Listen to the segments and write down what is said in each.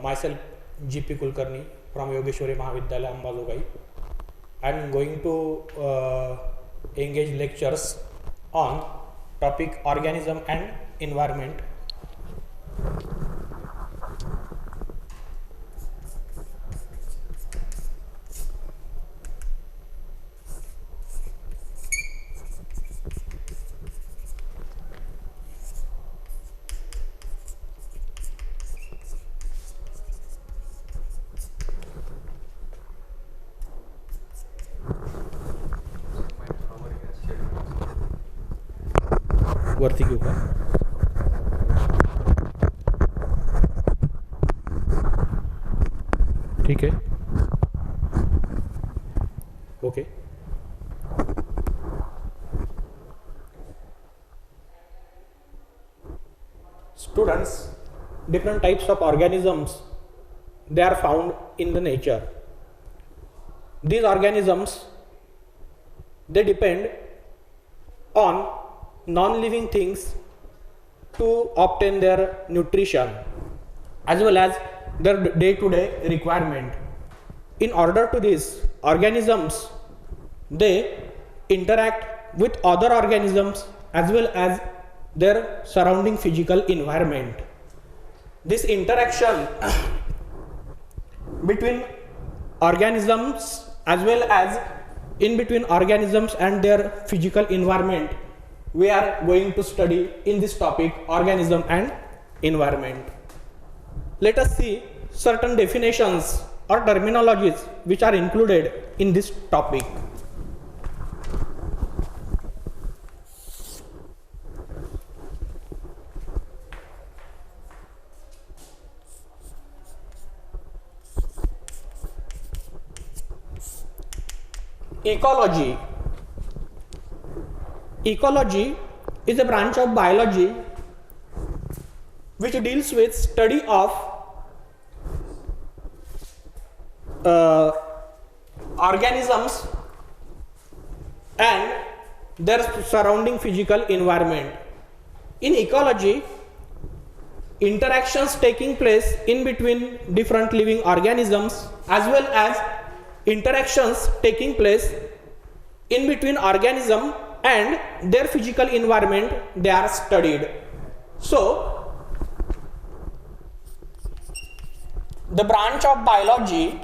myself GP Kulkarni from Yogeshwari Mahavidyalaya Ambazogai. I am going to engage lectures on topic organism and environment. वरती घेऊ का? ठीक आहे. Okay. Students, different types of organisms, they are found in the nature. These organisms, they depend on non-living things to obtain their nutrition as well as their day-to-day requirement. In order to this, organisms, they interact with other organisms as well as their surrounding physical environment. This interaction between organisms as well as in between organisms and their physical environment, we are going to study in this topic, organism and environment. Let us see certain definitions or terminologies which are included in this topic. Ecology. Ecology is a branch of biology which deals with study of organisms and their surrounding physical environment. In ecology, interactions taking place in between different living organisms as well as interactions taking place in between organism and their physical environment, they are studied. So the branch of biology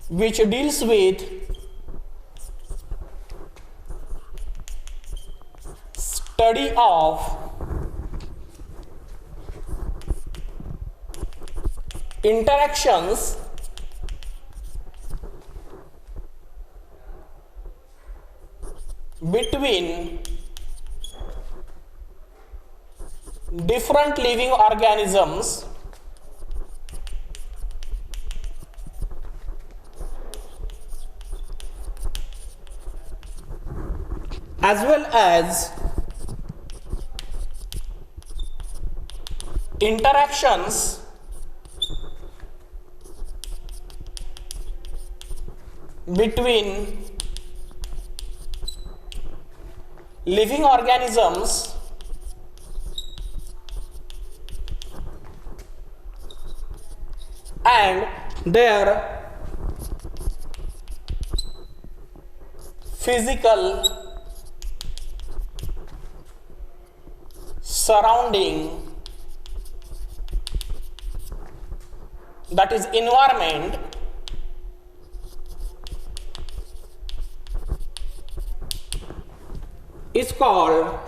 which deals with study of interactions between different living organisms as well as interactions between living organisms and their physical surrounding, that is environment, is called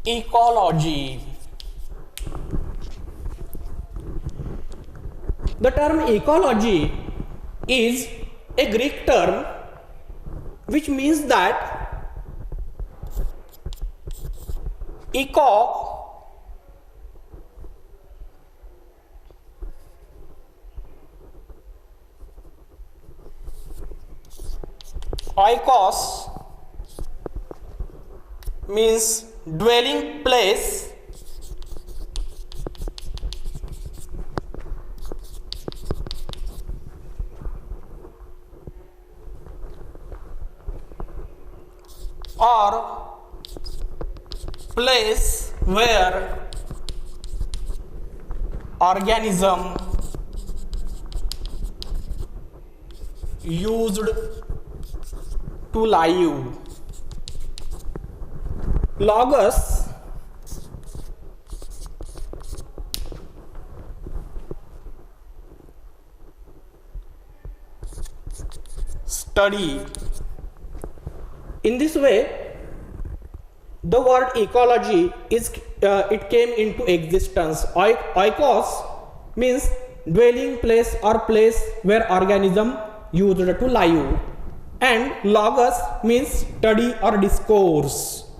ecology. The term ecology is a Greek term which means that oikos means dwelling place, or place where organism used to live. Logos study. In this way, the word ecology is it came into existence. Oikos means dwelling place or place where organism used to live, and logos means study or discourse.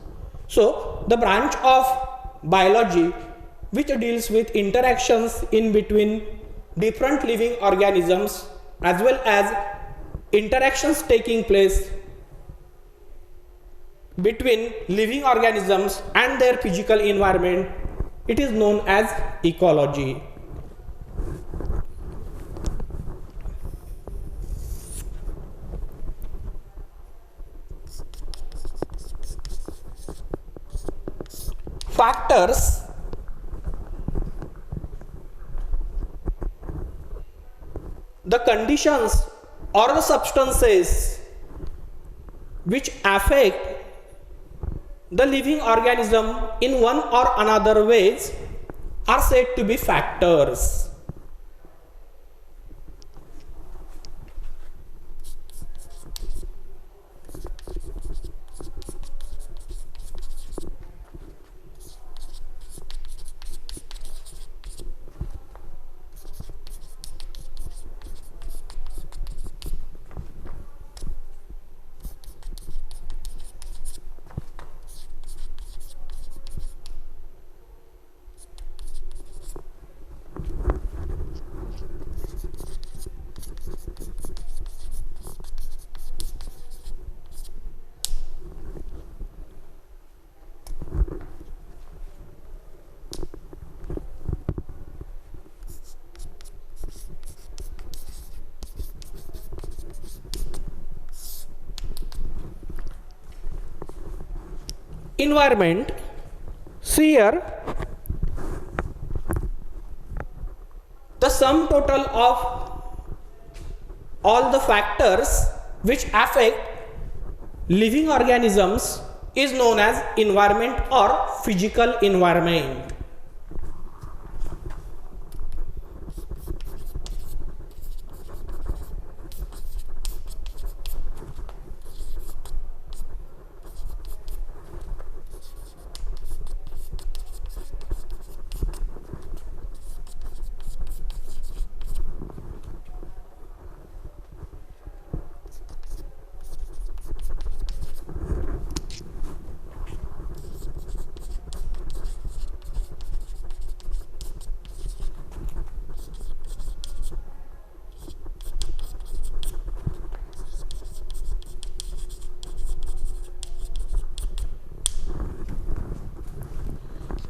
So the branch of biology which deals with interactions in between different living organisms as well as interactions taking place between living organisms and their physical environment, it is known as ecology. Factors the conditions or the substances which affect the living organism in one or another ways are said to be factors. Environment, see here, the sum total of all the factors which affect living organisms is known as environment or physical environment.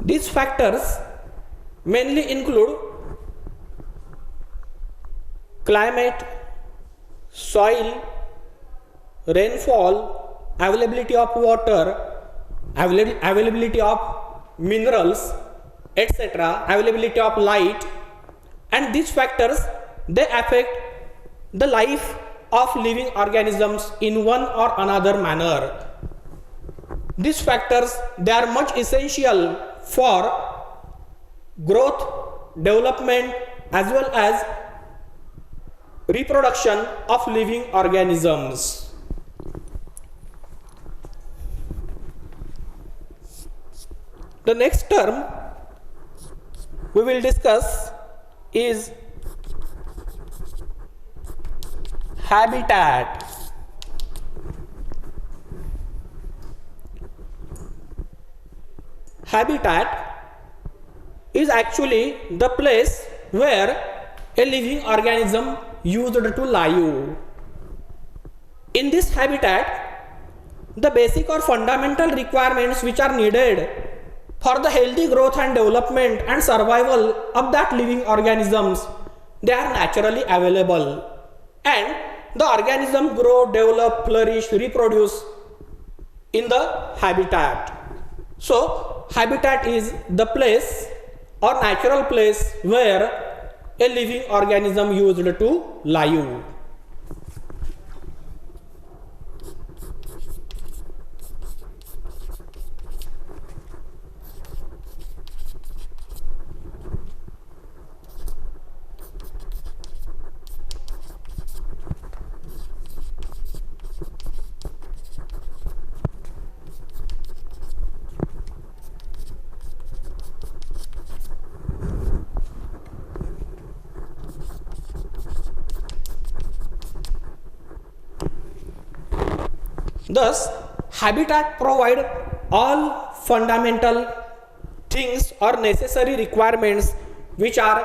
These factors mainly include climate, soil, rainfall, availability of water, availability of minerals, etc., availability of light, and these factors they affect the life of living organisms in one or another manner. These factors they are much essential for growth, development as well as reproduction of living organisms. The next term we will discuss is habitat. Habitat is actually the place where a living organism used to live. In this habitat, the basic or fundamental requirements which are needed for the healthy growth and development and survival of that living organisms, they are naturally available, and the organism grow, develop, flourish, reproduce in the habitat. So habitat is the place or natural place where a living organism used to live. Thus, habitat provide all fundamental things or necessary requirements which are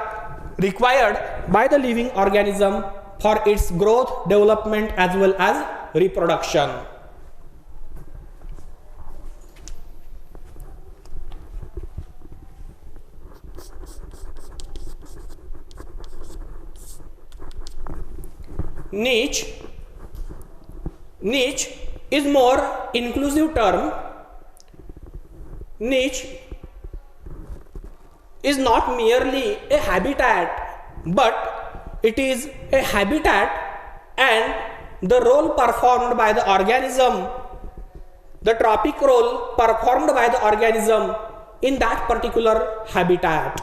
required by the living organism for its growth, development as well as reproduction. Niche is more inclusive term. Niche is not merely a habitat, but it is a habitat and the role performed by the organism, the trophic role performed by the organism in that particular habitat.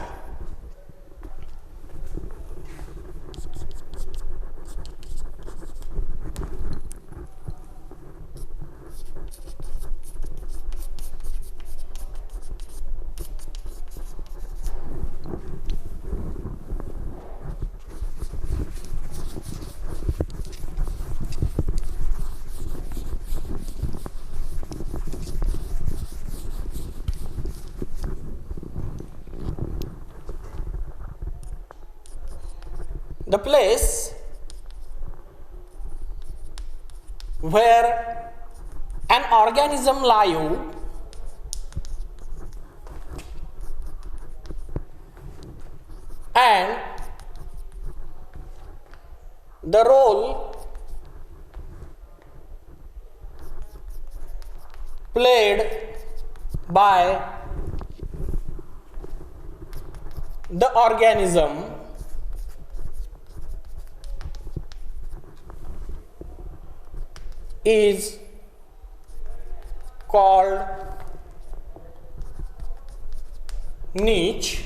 The place where an organism lives and the role played by the organism is called niche.